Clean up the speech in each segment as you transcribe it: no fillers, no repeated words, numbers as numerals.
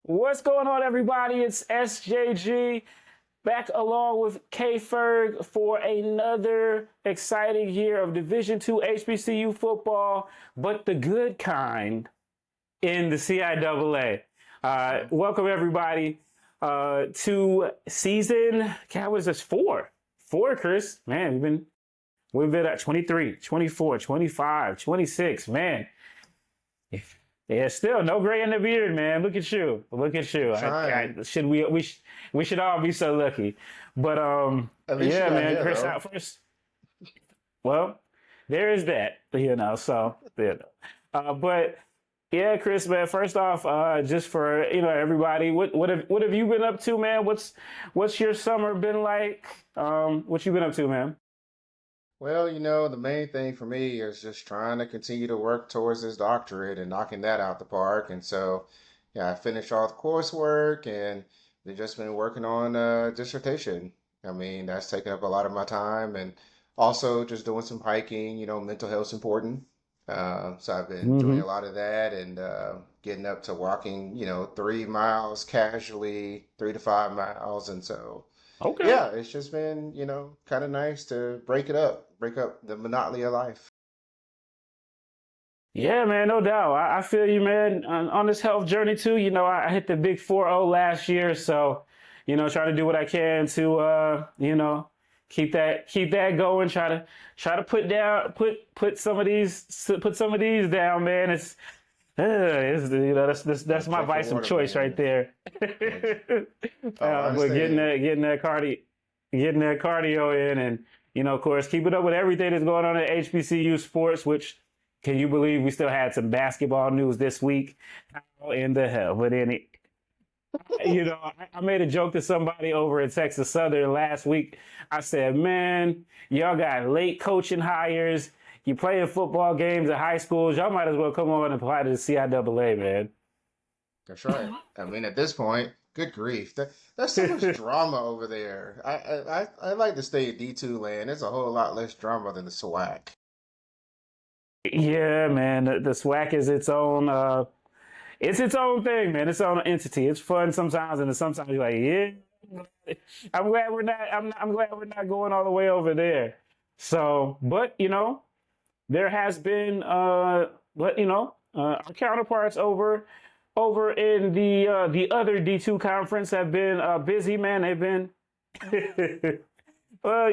What's going on, everybody? It's SJG back along with K-Ferg for another exciting year of Division II HBCU football, but the good kind in the CIAA. Welcome, everybody, to season, what is this, four, Chris? Man, we've been at 23, 24, 25, 26, man. Yeah, still no gray in the beard, man. Look at you. We should all be so lucky. But yeah, man, Chris out first. Well, there is that, so but yeah, Chris, man, first off, just for everybody, what have you been up to, man? What's your summer been like? What you been up to, man? Well, the main thing for me is just trying to continue to work towards this doctorate and knocking that out the park. And so, yeah, I finished all the coursework and they've just been working on a dissertation. I mean, that's taken up a lot of my time and also just doing some hiking, mental health's important. So I've been doing Mm-hmm. a lot of that and getting up to walking, 3 miles casually, 3 to 5 miles. And so, Okay. yeah, it's just been, kind of nice to break up the monotony of life. Yeah, man, no doubt. I feel you, man. On this health journey too. I hit the big 4-0 last year, so trying to do what I can to keep that going. Try to put some of these down, man. That's my Drink your vice of water, choice right man. there. Yes. Oh, I But understand. getting that cardio in, and of course, keep it up with everything that's going on in HBCU sports. Which, can you believe we still had some basketball news this week? How in the hell? But I made a joke to somebody over at Texas Southern last week. I said, man, y'all got late coaching hires. You playing football games at high schools. Y'all might as well come on and apply to the CIAA, man. That's right. I mean, at this point, good grief, that's so much drama over there. I like to stay at D2 land. There's a whole lot less drama than the SWAC. Yeah, man. The SWAC is it's its own thing, man. Its own entity. It's fun sometimes, and then sometimes you're like, yeah, I'm glad we're not going all the way over there. So, but there has been our counterparts over in the other D2 conference have been busy, man. They've been well,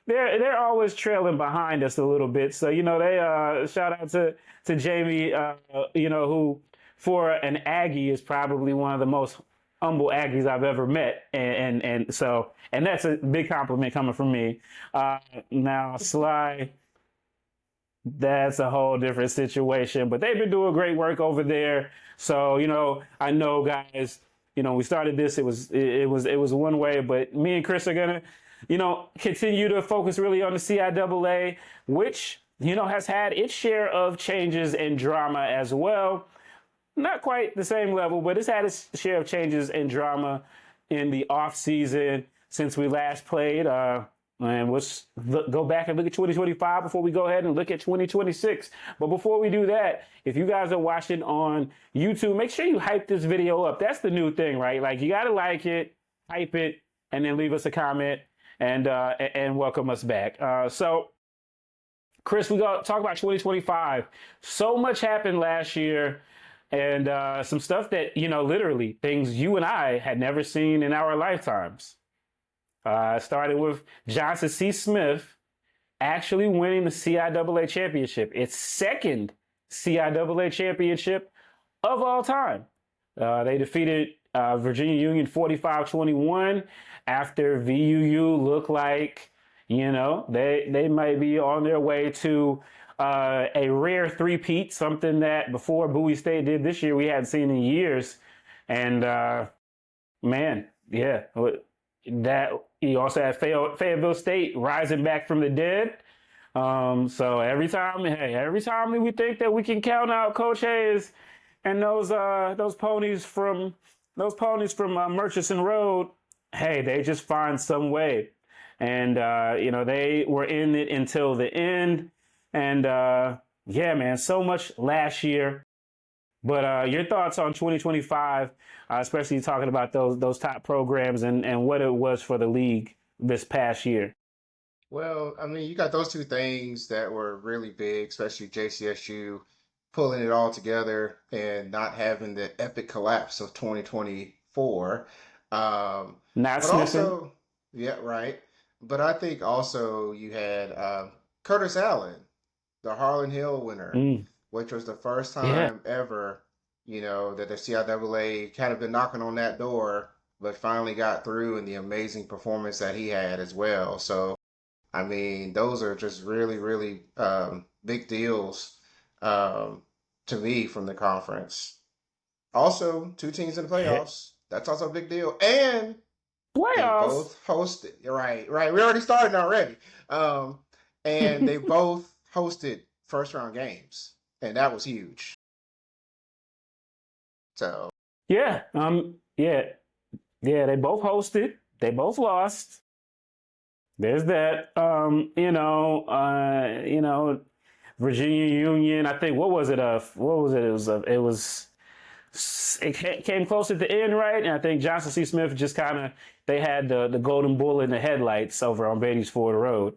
they're always trailing behind us a little bit. So they shout out to Jamie, who for an Aggie is probably one of the most humble Aggies I've ever met, and that's a big compliment coming from me. Now Sly, that's a whole different situation, but they've been doing great work over there. So I know, guys. We started this. It was one way, but me and Chris are gonna continue to focus really on the CIAA, which has had its share of changes and drama as well. Not quite the same level, but it's had its share of changes and drama in the off season since we last played. And let's go back and look at 2025 before we go ahead and look at 2026. But before we do that, if you guys are watching on YouTube, make sure you hype this video up. That's the new thing, right? Like, you got to like it, hype it, and then leave us a comment and welcome us back. So, Chris, we got to talk about 2025. So much happened last year, and some stuff that, literally things you and I had never seen in our lifetimes. Started with Johnson C. Smith actually winning the CIAA championship, its second CIAA championship of all time. They defeated Virginia Union 45-21 after VUU looked like, they might be on their way to a rare three-peat, something that before Bowie State did this year we hadn't seen in years. And man, yeah, that you also had Fayetteville State rising back from the dead. So every time we think that we can count out Coach Hayes and those ponies from Murchison Road, hey, they just find some way. And they were in it until the end. And yeah, man, so much last year. But your thoughts on 2025, especially talking about those top programs and what it was for the league this past year. Well, I mean, you got those two things that were really big, especially JCSU pulling it all together and not having the epic collapse of 2024. Not But sniffing. also, yeah, right. But I think also you had Curtis Allen, the Harlan Hill winner, Mm, which was the first yeah. time ever, that the CIAA kind of been knocking on that door, but finally got through in the amazing performance that he had as well. So, I mean, those are just really, really big deals um, to me from the conference. Also, two teams in the Yeah. playoffs. That's also a big deal. And they Playoffs. both hosted. Right, right. We already started already. Um, and they both hosted first round games, and that was huge. So Yeah. Yeah. Yeah. They both hosted. They both lost. There's that. Virginia Union. I think what was it? What was it? It came close at the end, right? And I think Johnson C. Smith just kind of they had the golden bull in the headlights over on Beatty's Ford Road.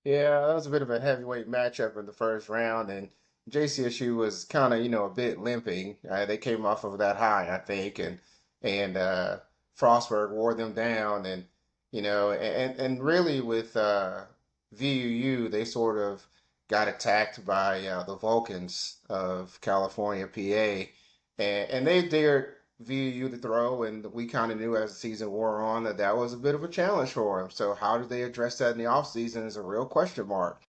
yeah, that was a bit of a heavyweight matchup in the first round, and JCSU was kind of a bit limping. They came off of that high, I think, and Frostburg wore them down, and and really with VUU, they sort of got attacked by the Vulcans of California, PA, and they dared VUU to throw, and we kind of knew as the season wore on that that was a bit of a challenge for them. So how did they address that in the offseason is a real question mark.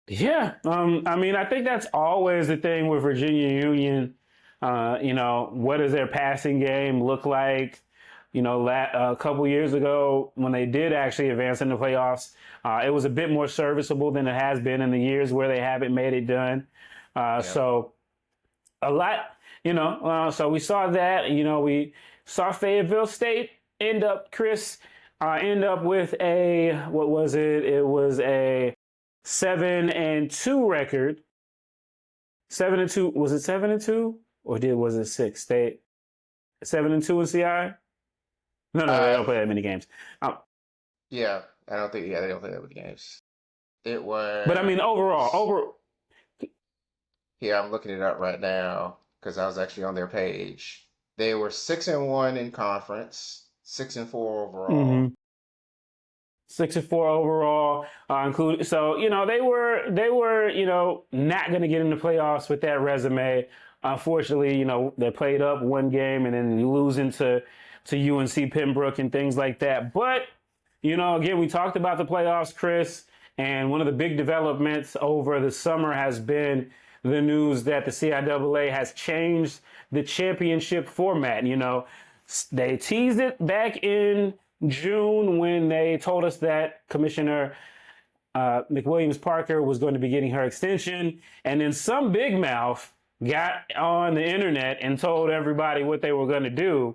Yeah, I mean, I think that's always the thing with Virginia Union. What does their passing game look like? A couple years ago when they did actually advance in the playoffs, it was a bit more serviceable than it has been in the years where they haven't made it done. Yeah. So a lot, so we saw that. We saw Fayetteville State end up with a what was it? It was a 7-2 record. 7-2 was it 7-2 or was it six? They 7-2 in CI? No, they Uh, don't play that many games. Um, yeah, I don't think, yeah, they don't play that with games. It but I mean, overall, was, yeah, I'm looking it up right now because I was actually on their page. They were 6-1 in conference, 6-4 overall. mhm. 6-4 overall, including so they were not going to get in the playoffs with that resume. Unfortunately, they played up one game and then losing to UNC Pembroke and things like that. But again, we talked about the playoffs, Chris, and one of the big developments over the summer has been the news that the CIAA has changed the championship format. They teased it back in June when they told us that Commissioner McWilliams Parker was going to be getting her extension, and then some big mouth got on the internet and told everybody what they were going to do.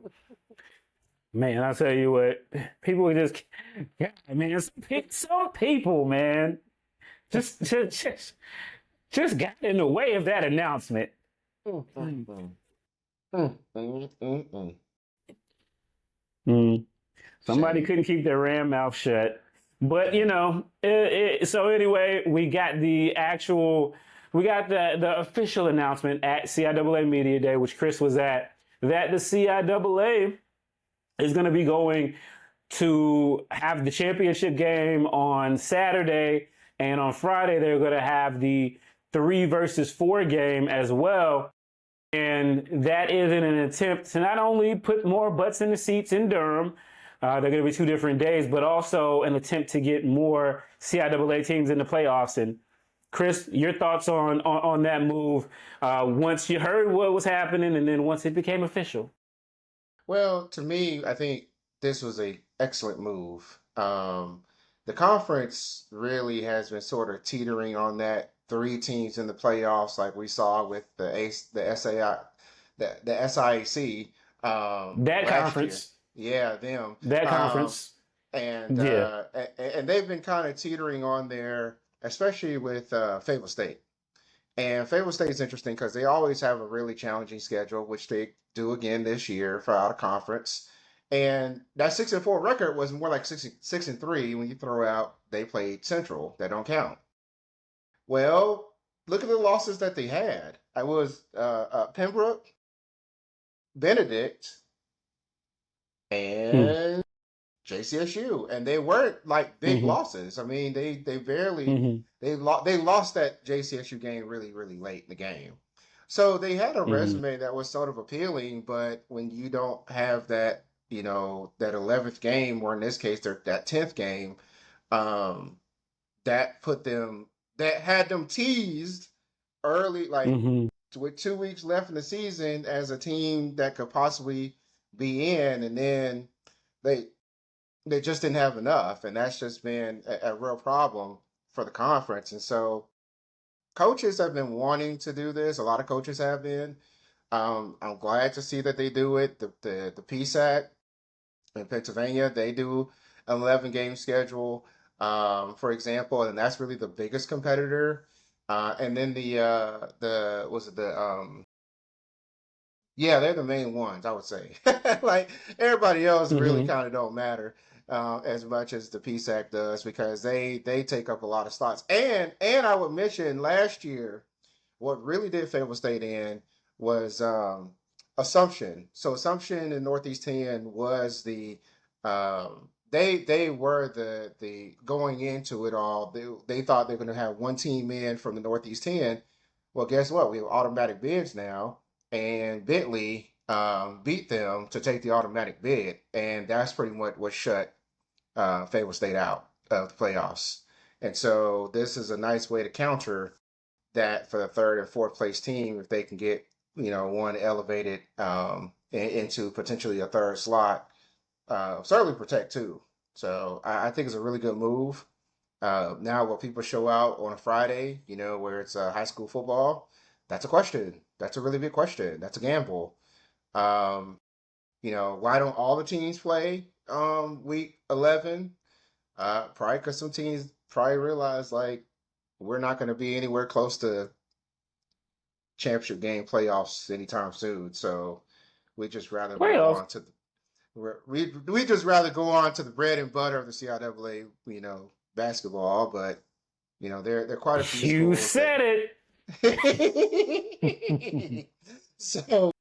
Man, I'll tell you what, people just, yeah, man, some people, man, just got in the way of that announcement. Mm, mm, mm. Mm, mm, mm, mm. Mm. Somebody Shame. couldn't keep their ram mouth shut. But so anyway, we got the official announcement at CIAA Media Day, which Chris was at, that the CIAA is going to be going to have the championship game on Saturday, and on Friday they're going to have the 3 versus 4 game as well. And that is in an attempt to not only put more butts in the seats in Durham, they're going to be 2 different days, but also an attempt to get more CIAA teams in the playoffs. And Chris, your thoughts on that move once you heard what was happening and then once it became official? Well, to me, I think this was a excellent move. The conference really has been sort of teetering on that 3 teams in the playoffs, like we saw with the SAI, the SIAC That last year. conference, Yeah, them. that Um, conference, and yeah. uh, and they've been kind of teetering on there, especially with Fayetteville State. And Fayetteville State is interesting because they always have a really challenging schedule, which they do again this year for out of conference. And that 6-4 record was more like 6-3 when you throw out they played Central. That don't count. Well, look at the losses that they had. I was Pembroke, Benedict, Hmm. and JCSU, and they weren't like big Hmm. losses. I mean, they barely Hmm. they lost that JCSU game really late in the game. So they had a Hmm. resume that was sort of appealing, but when you don't have that, that 11th game, or in this case, that 10th game, um, that put them that had them teased early, like Hmm. with 2 weeks left in the season, as a team that could possibly be in, and then they they just didn't have enough, and that's just been a real problem for the conference. And so coaches have been wanting to do this. A lot of coaches have been. I'm glad to see that they do it. The PSAC in Pennsylvania, they do an 11 game schedule, for example, and that's really the biggest competitor. And then the was it the yeah, they're the main ones, I would say. Like everybody else really Hmm. kind of don't matter as much as the PSAC does, because they take up a lot of slots. And I would mention last year, what really did Fayetteville State in was Assumption. So Assumption in Northeast 10 was they were the going into it all. They thought they were going to have one team in from the Northeast 10. Well, guess what? We have automatic bids now, and Bentley beat them to take the automatic bid, and that's pretty much what shut Fayetteville State out of the playoffs. And so this is a nice way to counter that for the third and fourth place team, if they can get one elevated into potentially a third slot, certainly protect two. So I think it's a really good move. Now, will people show out on a Friday, where it's high school football? That's a question. That's a really big question. That's a gamble. Um, why don't all the teams play week 11? Probably because some teams probably realize, like, we're not going to be anywhere close to championship game playoffs anytime soon. So we just rather move Playoffs. on to we just rather go on to the bread and butter of the CIAA, basketball. But there are quite a few You schools that. said it. So,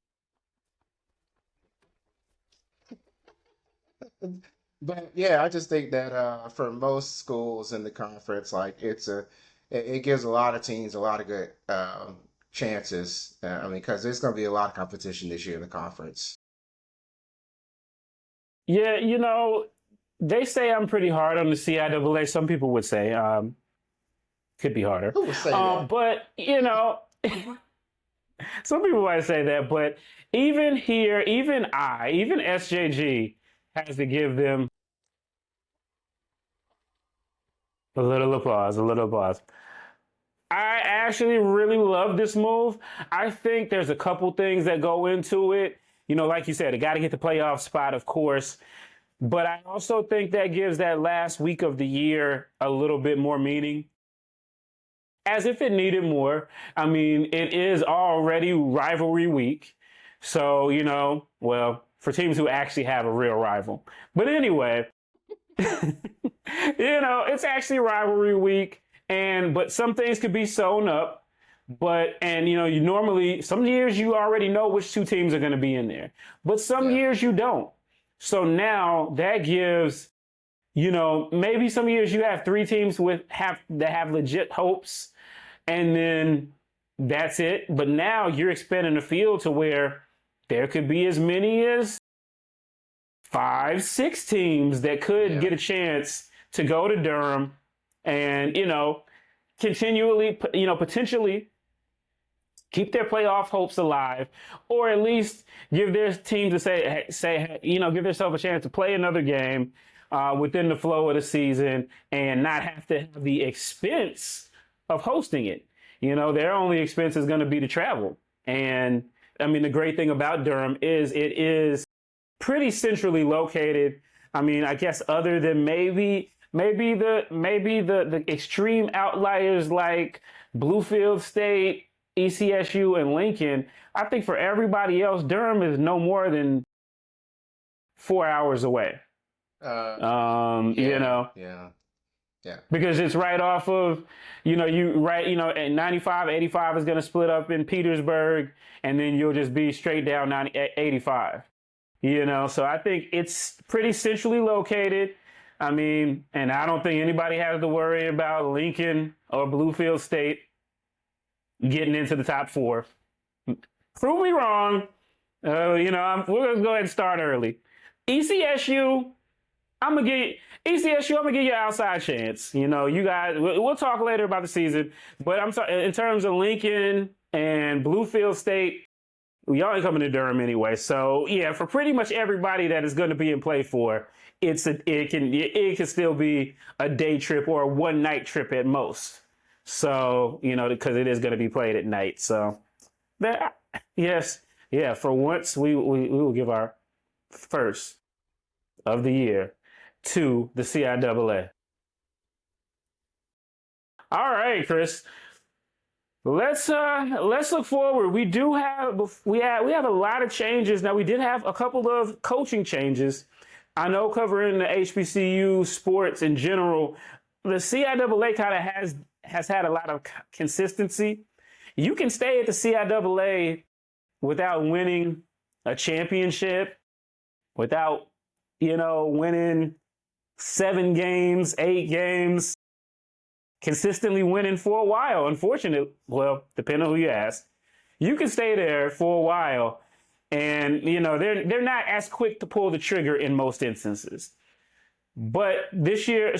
but yeah, I just think that for most schools in the conference, like it gives a lot of teams a lot of good chances. I mean, because there's going to be a lot of competition this year in the conference. Yeah, they say I'm pretty hard on the CIAA. Some people would say could be harder. Who would say that? But some people might say that. But even here, even SJG has to give them a little applause, a little applause. I actually really love this move. I think there's a couple things that go into it. Like you said, it got to get the playoff spot, of course. But I also think that gives that last week of the year a little bit more meaning, as if it needed more. I mean, it is already rivalry week. So, well, for teams who actually have a real rival. But anyway, it's actually rivalry week. But some things could be sewn up. You normally, some years you already know which two teams are going to be in there, but some Yeah. years you don't. So now that gives, maybe some years you have three teams that have legit hopes, and then that's it. But now you're expanding the field to where there could be as many as 5, 6 teams that could Yeah. get a chance to go to Durham and, continually, potentially keep their playoff hopes alive, or at least give their team to give themselves a chance to play another game within the flow of the season and not have to have the expense of hosting it. Their only expense is going to be to travel. And I mean, the great thing about Durham is it is pretty centrally located. I mean, I guess other than maybe the extreme outliers like Bluefield State ECSU and Lincoln. I think for everybody else, Durham is no more than 4 hours away. Yeah, yeah, yeah. Because it's right off of, and 95, 85 is going to split up in Petersburg, and then you'll just be straight down 85. So I think it's pretty centrally located. I mean, and I don't think anybody has to worry about Lincoln or Bluefield State getting into the top 4. Prove me wrong. We're going to go ahead and start early. ECSU, I'm gonna give you an outside chance. You guys, we'll talk later about the season. But I'm sorry, in terms of Lincoln and Bluefield State, y'all ain't coming to Durham anyway. So yeah, for pretty much everybody that is going to be in play for, it can still be a day trip or a one night trip at most. So because it is going to be played at night. So yes, yeah. For once, we will give our first of the year to the CIAA. All right, Chris. Let's look forward. We have a lot of changes. Now we did have a couple of coaching changes. I know covering the HBCU sports in general, the CIAA kind of has had a lot of consistency. You can stay at the CIAA without winning a championship, without winning 7 games, 8 games, consistently winning for a while. Unfortunately, well, depending on who you ask, you can stay there for a while, and they're not as quick to pull the trigger in most instances. But this year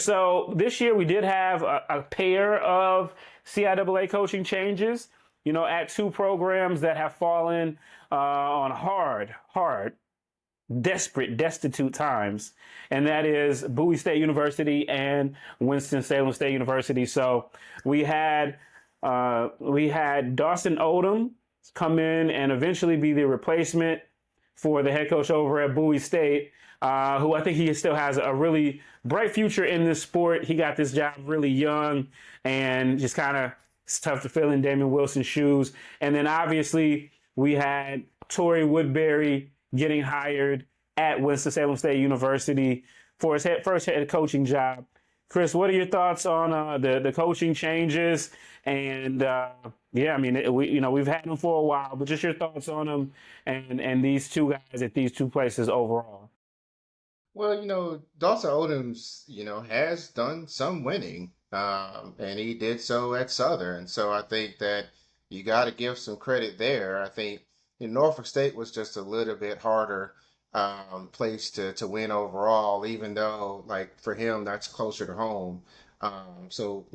we did have a pair of CIAA coaching changes. At 2 programs that have fallen on hard, desperate, destitute times, and that is Bowie State University and Winston-Salem State University. So we had Dawson Odom come in and eventually be the replacement for the head coach over at Bowie State, who I think he still has a really bright future in this sport. He got this job really young, and just kind of it's tough to fill in Damon Wilson's shoes. And then obviously we had Torrey Woodbury getting hired at Winston-Salem State University for his first head coaching job. Chris, what are your thoughts on the coaching changes? And we've had them for a while, but just your thoughts on them and these 2 guys at these 2 places overall. Well, Dawson Odoms, has done some winning, and he did so at Southern. So I think that you got to give some credit there. I think Norfolk State was just a little bit harder place to win overall, even though, like, for him, that's closer to home. So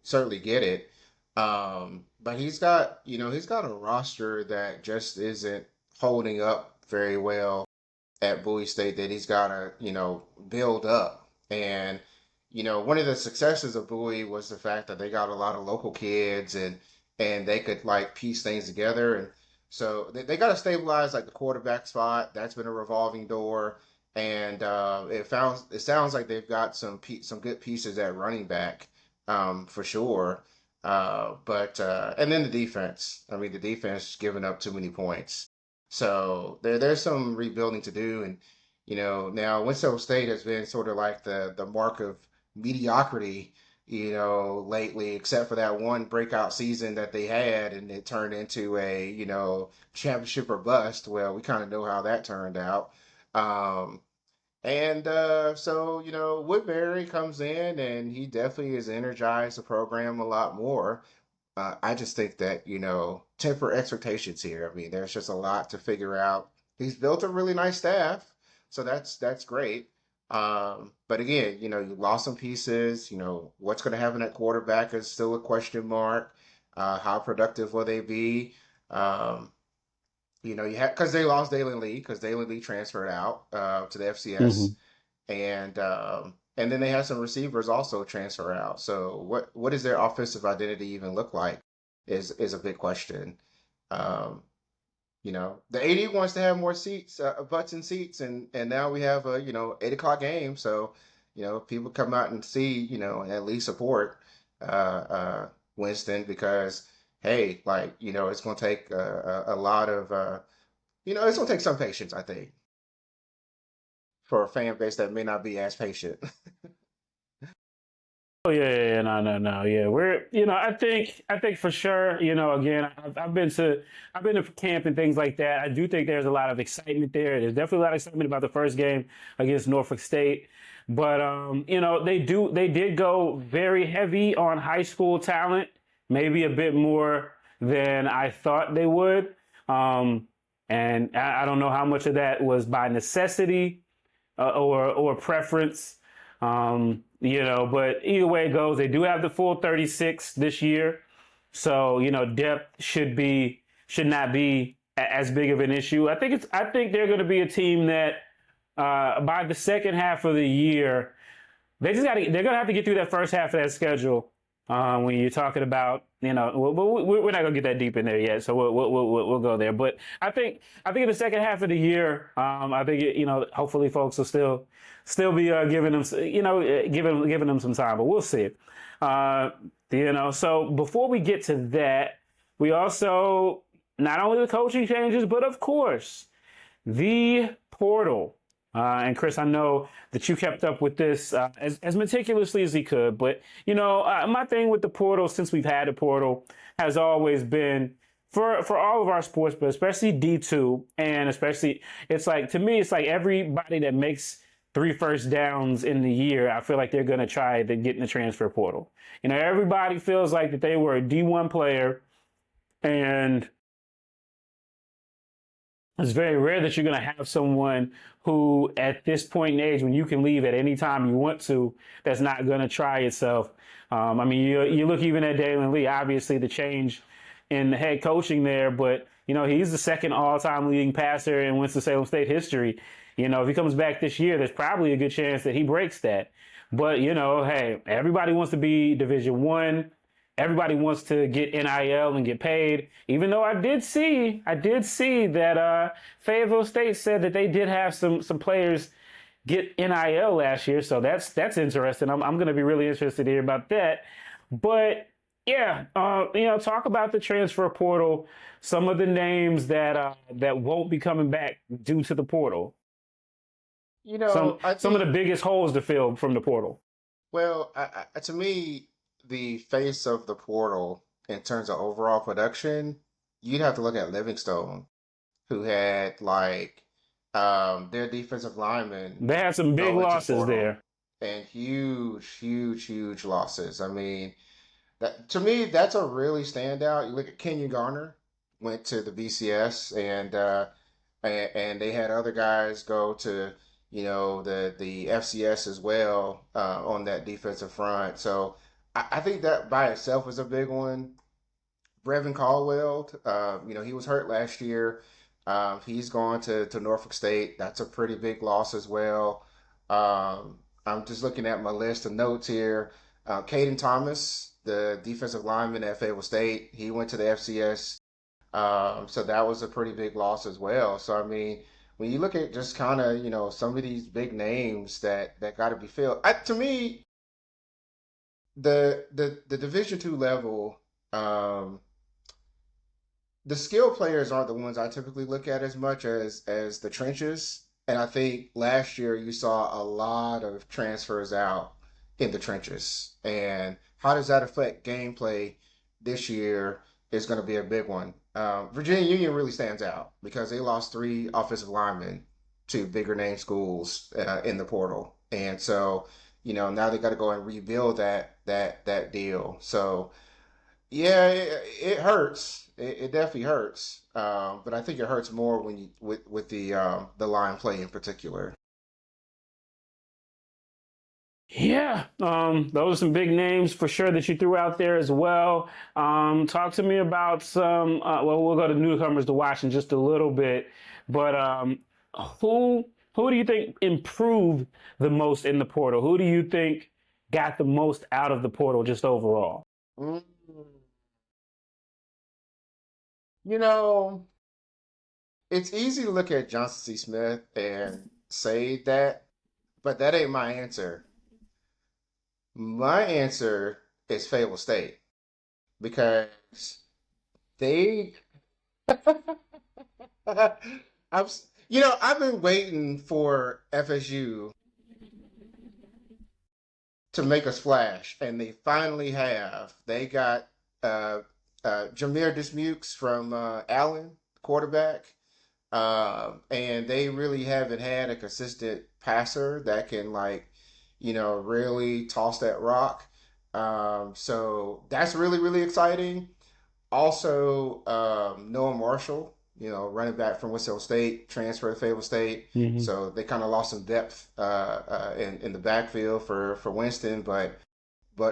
certainly get it. But he's got a roster that just isn't holding up very well at Bowie State, that he's got to, build up. And, one of the successes of Bowie was the fact that they got a lot of local kids, and they could, like, piece things together. And so they got to stabilize, like, the quarterback spot. That's been a revolving door. And it sounds like they've got some good pieces at running back, for sure. But and then the defense. I mean, the defense is giving up too many points. So there's some rebuilding to do. And now Winston State has been sort of like the mark of mediocrity, lately, except for that one breakout season that they had, and it turned into a championship or bust. Well, we kind of know how that turned out. So Woodbury comes in, and he definitely has energized the program a lot more. I just think that, temper expectations here. I mean, there's just a lot to figure out. He's built a really nice staff, so that's great. But again, you lost some pieces. What's going to happen at quarterback is still a question mark. How productive will they be? Because they lost Dalen Lee, because Dalen Lee transferred out to the FCS. Mm-hmm. And then they had some receivers also transfer out. So what does their offensive identity even look like is a big question. The AD wants to have more seats, butts and seats, and now we have a 8:00 game. So people come out and see, and at least support Winston, because hey, like, it's going to take a lot of, it's going to take some patience, I think, for a fan base that may not be as patient. Oh yeah, no, yeah. We're, I think for sure, again, I've been to camp and things like that. I do think there's a lot of excitement there. There's definitely a lot of excitement about the first game against Norfolk State, but they did go very heavy on high school talent, maybe a bit more than I thought they would. Um, and I don't know how much of that was by necessity or preference. But either way it goes, they do have the full 36 this year, so depth should not be as big of an issue. I think they're going to be a team that by the second half of the year, they're going to have to get through that first half of that schedule. When you're talking about, we're not going to get that deep in there yet, so we'll go there. But I think in the second half of the year, I think hopefully folks will still be giving them, giving them some time, but we'll see. So before we get to that, we also not only the coaching changes, but of course the portal. And Chris, I know that you kept up with this as meticulously as you could, but my thing with the portal, since we've had a portal, has always been for all of our sports, but especially D2, and especially to me, it's like everybody that makes 3 first downs in the year, I feel like they're going to try to get in the transfer portal. Everybody feels like that they were a D1 player, and it's very rare that you're going to have someone who, at this point in age, when you can leave at any time you want to, that's not going to try itself. You look even at Dalen Lee, obviously the change in the head coaching there, but, he's the second all-time leading passer in Winston-Salem State history. If he comes back this year, there's probably a good chance that he breaks that. But, hey, everybody wants to be Division One. Everybody wants to get NIL and get paid. Even though I did see that Fayetteville State said that they did have some players get NIL last year, so that's interesting. I'm going to be really interested to hear about that. But yeah, talk about the transfer portal. Some of the names that won't be coming back due to the portal. I Some of think, the biggest holes to fill from the portal. well, to me, the face of the portal in terms of overall production, you'd have to look at Livingstone, who had their defensive lineman They had some big go into the losses portal there. and huge, huge, huge losses. I mean, that to me, that's a really standout. You look at Kenyon Garner, went to the BCS, and they had other guys go to the FCS as well on that defensive front. So I think that by itself is a big one. Brevin Caldwell, he was hurt last year. He's gone to Norfolk State. That's a pretty big loss as well. I'm just looking at my list of notes here. Caden Thomas, the defensive lineman at Fayetteville State, he went to the FCS. So that was a pretty big loss as well. So I mean, when you look at just kind of some of these big names that got to be filled, to me, the Division II level, the skill players aren't the ones I typically look at as much as the trenches. And I think last year you saw a lot of transfers out in the trenches. And how does that affect gameplay this year is going to be a big one. Virginia Union really stands out because they lost 3 offensive linemen to bigger name schools in the portal. And so, now they got to go and rebuild that deal. So yeah, it hurts. It definitely hurts. But I think it hurts more when you with the line play in particular. Yeah, those are some big names for sure that you threw out there as well. Talk to me about some. Well, we'll go to Newcomers to watch in just a little bit, but who who do you think improved the most in the portal? Who do you think got the most out of the portal just overall? Mm, You know, it's easy to look at Johnson C. Smith and say that, but that ain't my answer. My answer is Fayetteville State because They, I've been waiting for FSU to make a splash, and they finally have. They got uh, Jameer Dismukes from Allen, quarterback, and they really haven't had a consistent passer that can really toss that rock. So that's really really exciting. Also, Noah Marshall, running back from Winston State, transferred to Fayetteville State. Hmm. So they kind of lost some depth in the backfield for Winston, but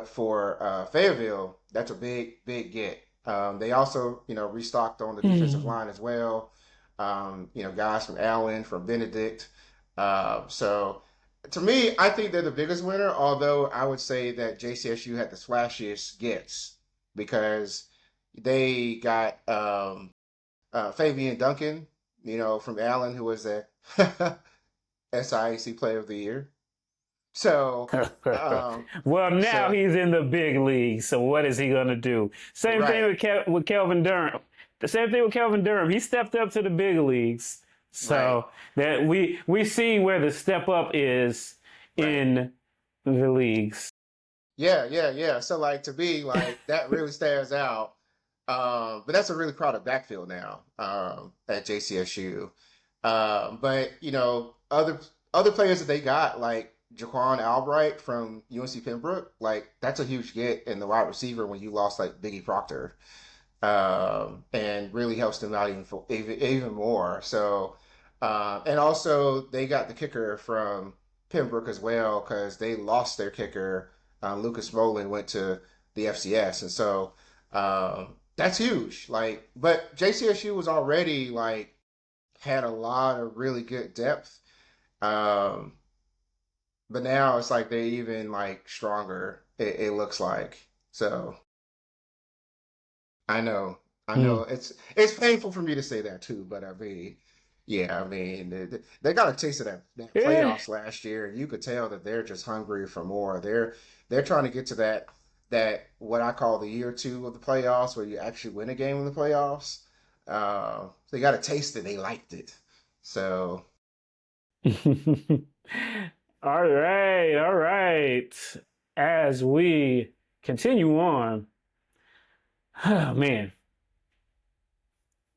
for Fayetteville, that's a big get. They also restocked on the defensive line as well. Guys from Allen, from Benedict. So to me, I think they're the biggest winner. Although I would say that JCSU had the flashiest gets because they got Fabian Duncan, from Allen, who was a SIAC Player of the Year. So, um, Well, now so he's in the big league. So what is he going to do? Same thing right, with with Kelvin Durham. The same thing with Kelvin Durham. He stepped up to the big leagues. right, So that we see where the step up is right. in the leagues. Yeah. So to be that really stands out. But that's a really crowded backfield now at JCSU. But other players that they got like Jaquan Albright from UNC Pembroke, that's a huge get in the wide receiver when you lost Biggie Proctor, and really helps them out even more. So, and also they got the kicker from Pembroke as well because they lost their kicker. Lucas Smolin went to the FCS, and so that's huge. But JCSU was already had a lot of really good depth. Um, but now it's they're even stronger. It looks like. So I know, I Hmm. know it's painful for me to say that too. But yeah, they got a taste of that Yeah. playoffs last year, and you could tell that they're just hungry for more. They're trying to get to that what I call the year two of the playoffs, where you actually win a game in the playoffs. They got a taste it. They liked it. So All right, all right. As we continue on, oh man,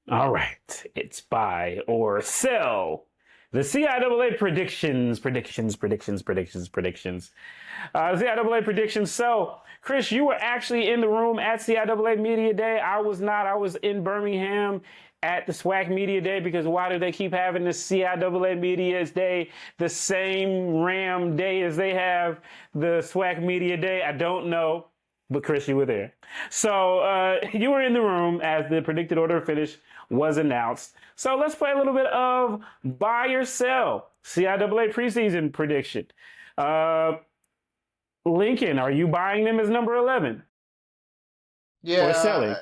all right. It's buy or sell. The CIAA predictions. CIAA predictions. So, Chris, you were actually in the room at CIAA Media Day. I was not. I was in Birmingham at the SWAC Media Day because why do they keep having the CIAA Media Day the same Ram day as they have the SWAC Media Day? I don't know. But Chris, you were there. So you were in the room as the predicted order of finish was announced. So let's play a little bit of buy or sell. CIAA preseason prediction. Uh, Lincoln, are you buying them as number 11 or yeah, selling?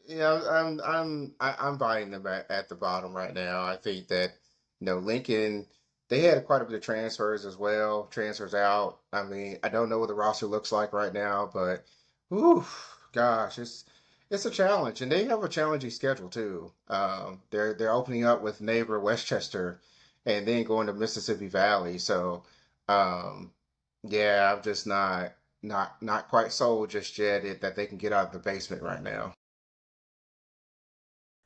I'm buying them at the bottom right now. I think that Lincoln, they had quite a bit of transfers as well, transfers out. I mean, I don't know what the roster looks like right now, but ooh, gosh, it's a challenge, and they have a challenging schedule too. They're opening up with neighbor Westchester, and then going to Mississippi Valley. So, um, yeah, I'm just not quite sold just yet that they can get out of the basement right now.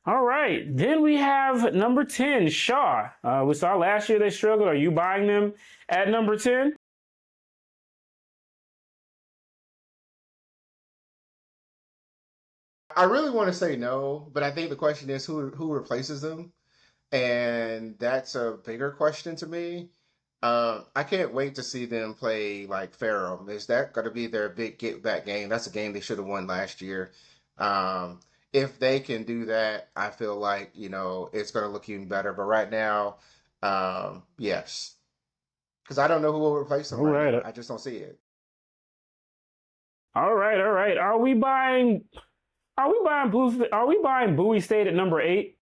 All right. Then we have number 10, Shaw. We saw last year they struggled. Are you buying them at number 10? I really want to say no, but I think the question is who replaces them, and that's a bigger question to me. I can't wait to see them play Ferrum. Is that going to be their big get back game? That's a game they should have won last year. Um, if they can do that, I feel like it's going to look even better. But right now, yes, because I don't know who will replace them All right now. right. I just don't see it. All right. All right. Are we buying Bowie State at number 8?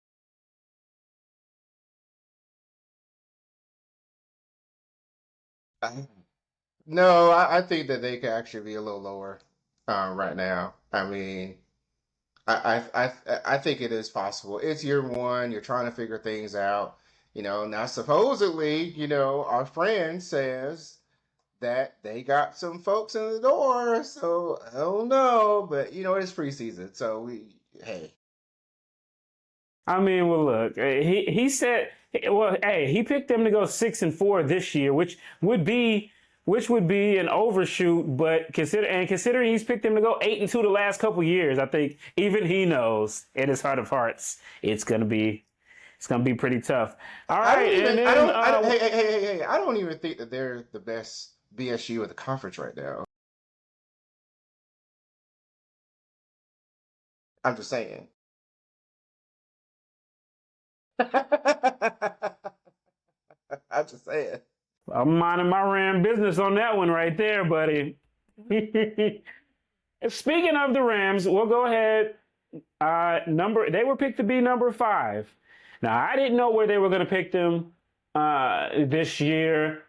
No, I think that they could actually be a little lower right now. I mean, I think it is possible. It's year one. You're trying to figure things out. Now supposedly, our friend says that they got some folks in the door. So I don't know, but it's preseason. So hey. I mean, well, look, he said, well, hey, he picked them to go 6-4 this year, which would be an overshoot, but considering he's picked them to go 8-2 the last couple years, I think even he knows in his heart of hearts it's gonna be pretty tough. All I don't right, and even then I don't hey, I don't even think that they're the best BSU of the conference right now. I'm just saying. I'm just saying. I'm minding my Ram business on that one right there, buddy. Speaking of the Rams, we'll go ahead. They were picked to be number 5. Now I didn't know where they were going to pick them this year.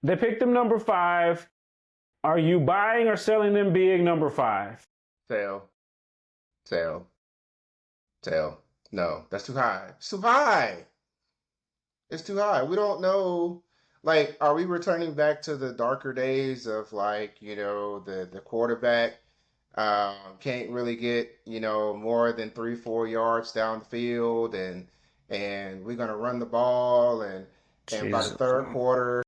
They picked them number 5. Are you buying or selling them being number 5? Tail, tail, tail. No, that's too high. It's too high. It's too high. We don't know. Like, are we returning back to the darker days of like, the quarterback can't really get, more than 3-4 yards down the field, and we're gonna run the ball, and by the Jesus. third quarter,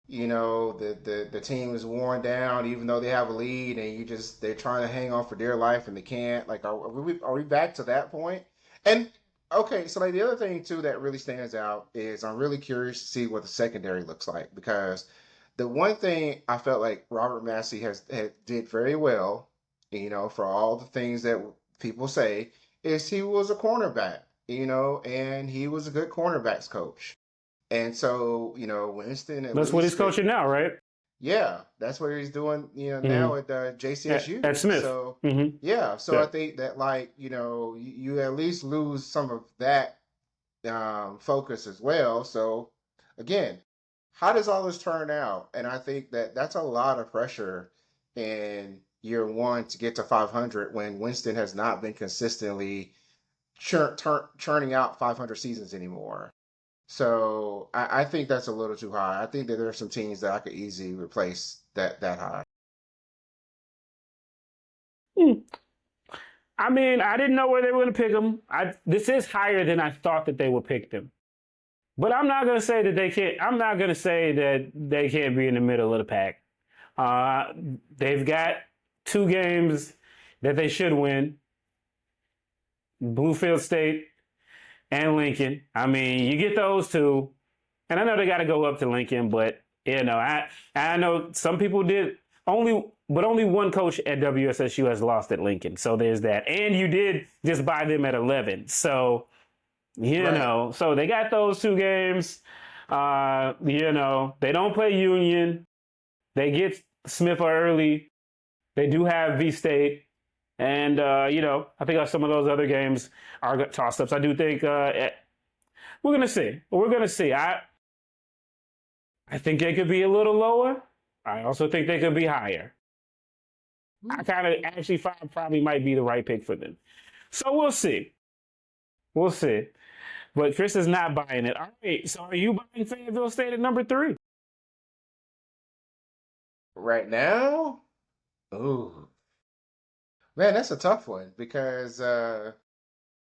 the team is worn down, even though they have a lead, and they're trying to hang on for dear life and they can't. Like, are we back to that point? And okay, so like the other thing too that really stands out is I'm really curious to see what the secondary looks like, because the one thing I felt like Robert Massey did very well, for all the things that people say, is he was a cornerback, and he was a good cornerbacks coach. And so, Winston at That's what he's least, coaching now, right? yeah, that's what he's doing, Mm-hmm. now at At JCSU. Smith. So, Mm-hmm. yeah, so Yeah. I think that, like, you at least lose some of that focus as well. So, again, how does all this turn out? And I think that that's a lot of pressure in year one to get to 500 when Winston has not been consistently churning out 500 seasons anymore. So I think that's a little too high. I think that there are some teams that I could easily replace that high. Hmm. I mean, I didn't know where they were going to pick them. This is higher than I thought that they would pick them. But I'm not going to say that they can't. I'm not going to say that they can't be in the middle of the pack. Uh, they've got 2 games that they should win: Bluefield State and Lincoln. I mean, you get those 2, and I know they got to go up to Lincoln, but I know some people did only one coach at WSSU has lost at Lincoln, so there's that. And you did just buy them at 11, so Right. so they got those 2 games. They don't play Union. They get Smith early. They do have V State. And, I think some of those other games are toss ups. I do think we're going to see. We're going to see. I think they could be a little lower. I also think they could be higher. I kind of actually find probably might be the right pick for them. So we'll see. We'll see. But Chris is not buying it. All right. So are you buying Fayetteville State at number 3? Right now, ooh, man, that's a tough one because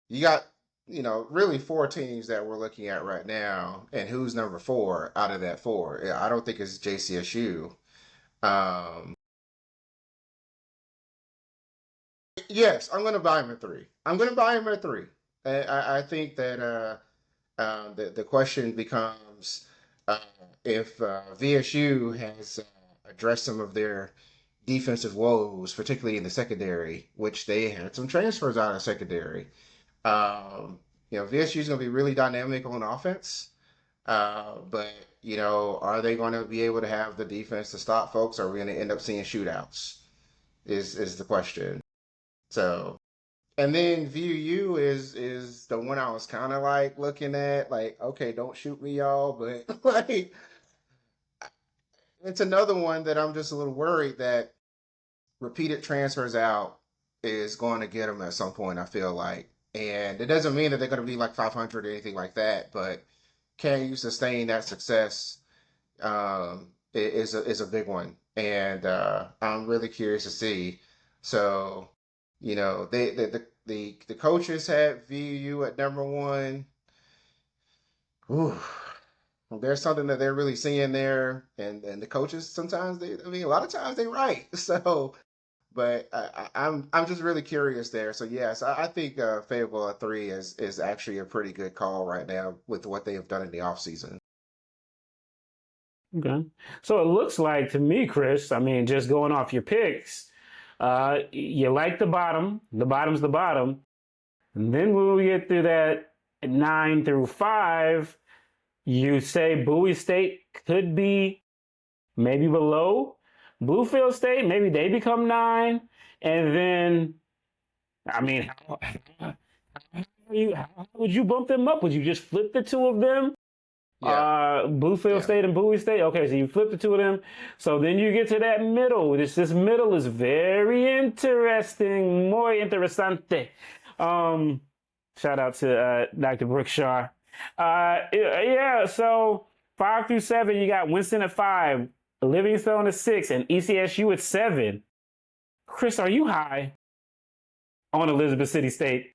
you got, really 4 teams that we're looking at right now, and who's number 4 out of that 4? Yeah, I don't think it's JCSU. Um, yes, I'm going to buy him at 3. I'm going to buy him at 3. I think that the question becomes if VSU has addressed some of their defensive woes, particularly in the secondary, which they had some transfers out of secondary. VSU is going to be really dynamic on offense, but are they going to be able to have the defense to stop folks? Or are we going to end up seeing shootouts? Is the question. So, and then VU is the one I was kind of like looking at, like, okay, don't shoot me, y'all, but like it's another one that I'm just a little worried that repeated transfers out is going to get them at some point, I feel like. And it doesn't mean that they're going to be like 500 or anything like that, but can you sustain that success is a big one. And I'm really curious to see. So, the coaches had VU at number one. Ooh, there's something that they're really seeing there, and the coaches sometimes a lot of times they right. So, but I'm just really curious there. So yes, I think Fayetteville at 3 is actually a pretty good call right now with what they have done in the offseason. Okay. So it looks like to me, Chris, I mean, just going off your picks, you like the bottom. The bottom's the bottom. And then when we get through that 9 through 5, you say Bowie State could be maybe below Bluefield State. Maybe they become 9. And then, I mean, how would you bump them up? Would you just flip the two of them? Bluefield Yeah. State and Bowie State. Okay, so you flip the two of them. So then you get to that middle. This middle is very interesting. Muy interesante. Shout out to Dr. Brookshaw. Yeah, so 5 through 7, you got Winston at 5, Livingstone at 6, and ECSU at 7. Chris, are you high on Elizabeth City State?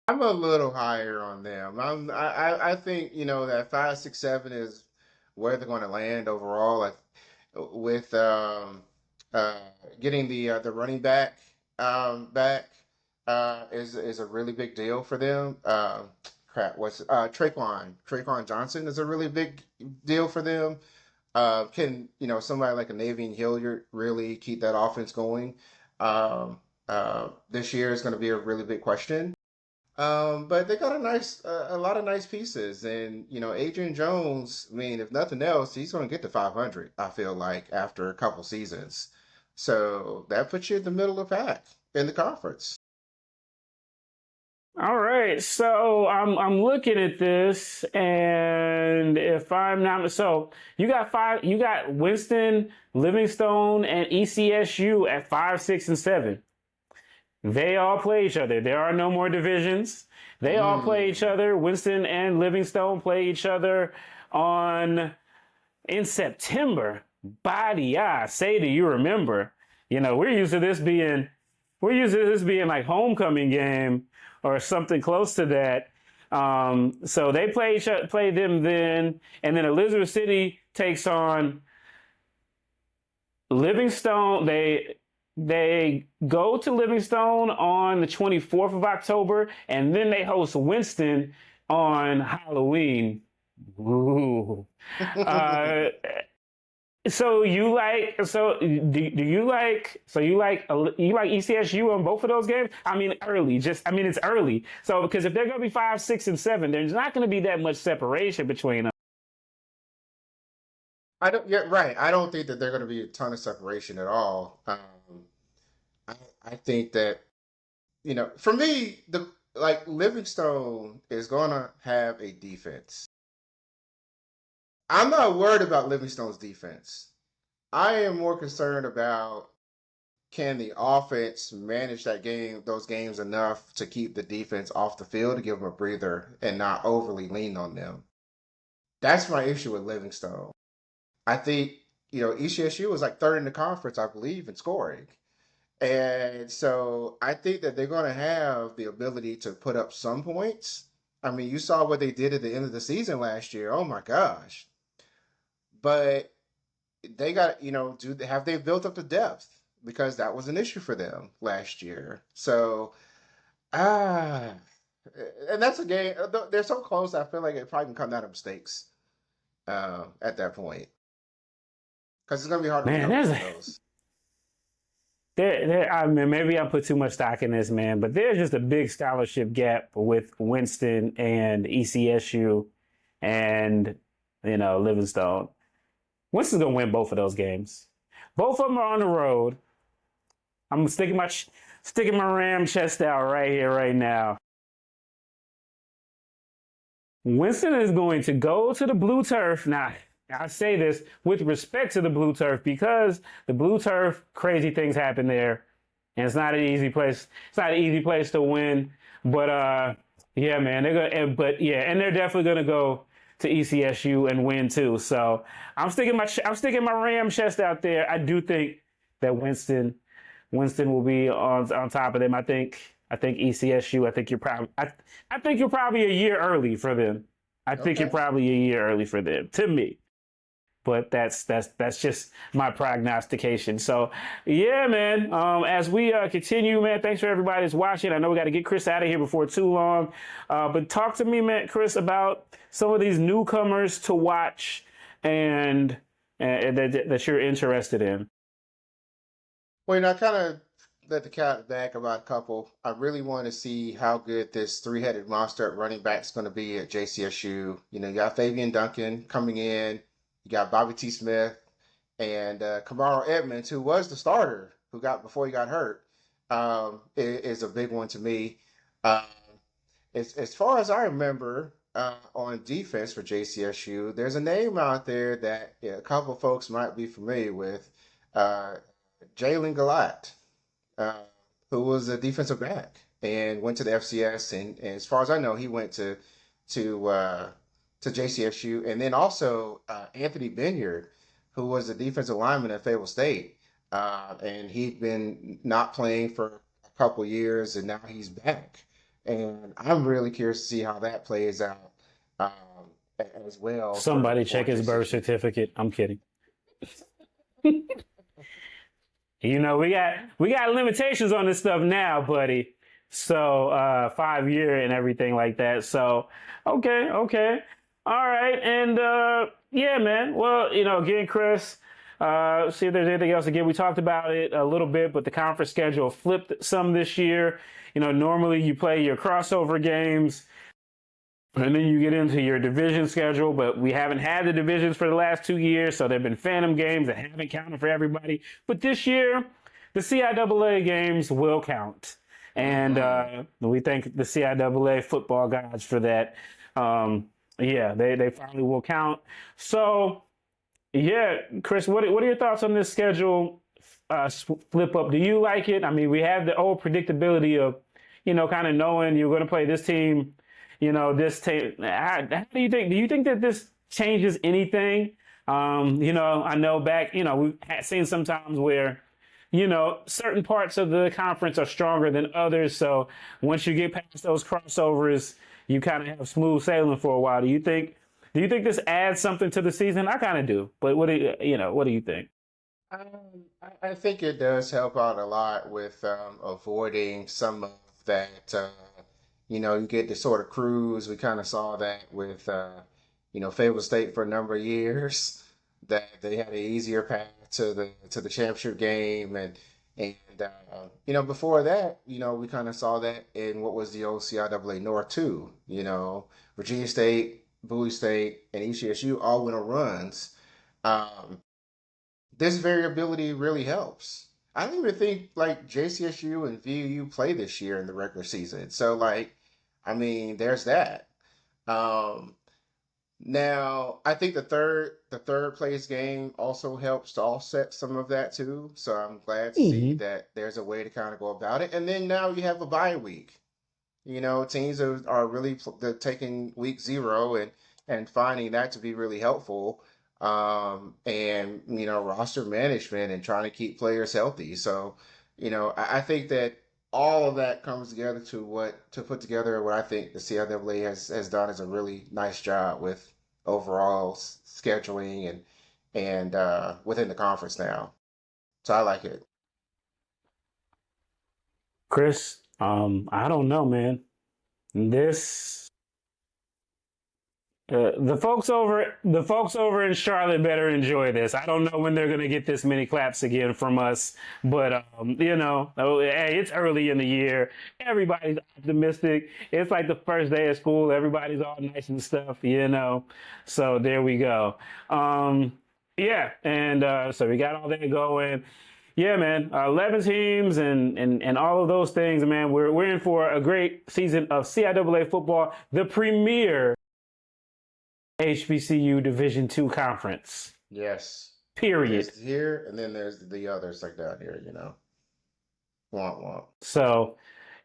I'm a little higher on them. I think that 5, 6, 7 is where they're going to land overall. Like with uh, getting the running back back is a really big deal for them. What's Traquan Johnson is a really big deal for them. Can somebody like a Navian Hilliard really keep that offense going? This year is going to be a really big question. But they got a lot of nice pieces, and Adrian Jones. I mean, if nothing else, he's going to get to 500. I feel like after a couple seasons, so that puts you in the middle of the pack in the conference. All right, so I'm looking at this, and if I'm not so, you got Winston, Livingstone, and ECSU at 5, 6, and 7. They all play each other. There are no more divisions. They all play each Mm. other. Winston and Livingstone play each other in September. Body, say, do you remember? We're used to this being like homecoming game or something close to that. So they play them then, and then Elizabeth City takes on Livingstone. They go to Livingstone on the 24th of October, and then they host Winston on Halloween. Ooh. Uh, so you like so do you like so you like ECSU on both of those games? I mean it's early. So because if they're going to be 5, 6, and 7, there's not going to be that much separation between them. I don't. Yeah, right. I don't think that they're going to be a ton of separation at all. I I think that for me, the like Livingstone is going to have a defense. I'm not worried about Livingstone's defense. I am more concerned about can the offense manage those games enough to keep the defense off the field to give them a breather and not overly lean on them. That's my issue with Livingstone. I think, ECSU was like third in the conference, I believe, in scoring. And so I think that they're going to have the ability to put up some points. I mean, you saw what they did at the end of the season last year. Oh my gosh. But they got, have they built up the depth? Because that was an issue for them last year. So, ah, and that's a game. They're so close. I feel like it probably can come down to mistakes at that point. Because it's going to be hard to Man, recover from those. I mean, maybe I put too much stock in this, man, but there's just a big scholarship gap with Winston and ECSU and, Livingstone. Winston's going to win both of those games. Both of them are on the road. I'm sticking my ram chest out right here, right now. Winston is going to go to the blue turf. Now, I say this with respect to the blue turf because the blue turf, crazy things happen there, and it's not an easy place. It's not an easy place to win. But yeah, man, and they're definitely gonna go to ECSU and win too. So I'm sticking my Ram chest out there. I do think that Winston will be on top of them. I think ECSU. I think you're probably a year early for them. I think you're probably a year early for them, to me. But that's just my prognostication. So yeah, man. As we continue, man. Thanks for everybody that's watching. I know we got to get Chris out of here before too long. But talk to me, man, Chris, about some of these newcomers to watch and that you're interested in. Well, I kind of let the cat back about a couple. I really want to see how good this three-headed monster at running back is going to be at JCSU. You got Fabian Duncan coming in. You got Bobby T. Smith and Kamaro Edmonds, who was the starter before he got hurt, is a big one to me. As far as I remember, on defense for JCSU, there's a name out there that a couple of folks might be familiar with, Jalen Galat, who was a defensive back and went to the FCS. And as far as I know, he went to JCSU, and then also Anthony Benyard, who was a defensive lineman at Fayetteville State, and he'd been not playing for a couple years, and now he's back. And I'm really curious to see how that plays out as well. Somebody check his birth certificate. I'm kidding. We got limitations on this stuff now, buddy. So 5-year and everything like that. So okay. All right, and yeah, man. Well, again, Chris, see if there's anything else. Again, we talked about it a little bit, but the conference schedule flipped some this year. Normally you play your crossover games, and then you get into your division schedule, but we haven't had the divisions for the last 2 years, so there have been phantom games that haven't counted for everybody. But this year, the CIAA games will count, and we thank the CIAA football gods for that. Yeah, they finally will count. So, yeah, Chris, what are your thoughts on this schedule flip up? Do you like it? I mean, we have the old predictability of, kind of knowing you're going to play this team, this team. How do you think? Do you think that this changes anything? I know back, we've seen sometimes where, certain parts of the conference are stronger than others. So once you get past those crossovers, you kind of have smooth sailing for a while. Do you think this adds something to the season? I kind of do, but what do you think? I think it does help out a lot with avoiding some of that. You get the sort of cruise. We kind of saw that with Fayetteville State for a number of years, that they had an easier path to the championship game, and before that, we kind of saw that in what was the old CIAA North too. Virginia State, Bowie State, and ECSU all went on runs. This variability really helps. I don't even think JCSU and VU play this year in the regular season. So there's that. Now, I think the third place game also helps to offset some of that too. So I'm glad to see that there's a way to kind of go about it. And then now you have a bye week. Teams are really taking week 0 and finding that to be really helpful. And roster management and trying to keep players healthy. So, I think that all of that comes together to put together what I think the CIAA has done is a really nice job with overall scheduling and within the conference now. So I like it. Chris, I don't know, man. The folks over in Charlotte better enjoy this. I don't know when they're gonna get this many claps again from us, but hey, it's early in the year. Everybody's optimistic. It's like the first day of school. Everybody's all nice and stuff, So there we go. Yeah, and so we got all that going. Yeah, man. 11 teams and all of those things, man. We're in for a great season of CIAA football, the premier HBCU Division II conference. Yes. Period. There's here, and then there's the others like down here, you know. Womp womp. So,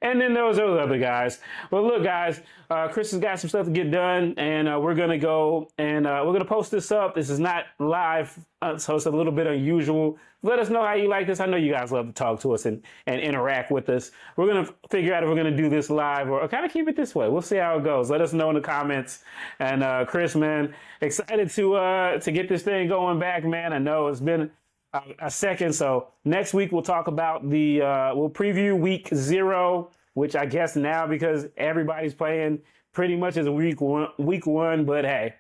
and then those other guys. But look, guys, Chris has got some stuff to get done, and we're going to go and we're going to post this up. This is not live, so it's a little bit unusual. Let us know how you like this. I know you guys love to talk to us and interact with us. We're going to figure out if we're going to do this live or kind of keep it this way. We'll see how it goes. Let us know in the comments. And Chris, man, excited to get this thing going back, man. I know it's been a second. So next week we'll talk about we'll preview week 0, which I guess now because everybody's playing pretty much as week one. But hey,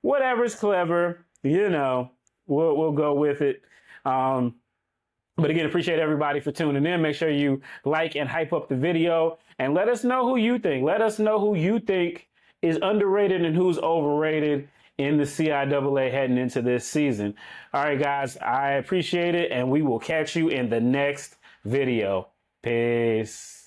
whatever's clever, you know, we'll go with it. But again, appreciate everybody for tuning in. Make sure you like and hype up the video and let us know who you think. Let us know who you think is underrated and who's overrated in the CIAA heading into this season. All right, guys, I appreciate it, and we will catch you in the next video. Peace.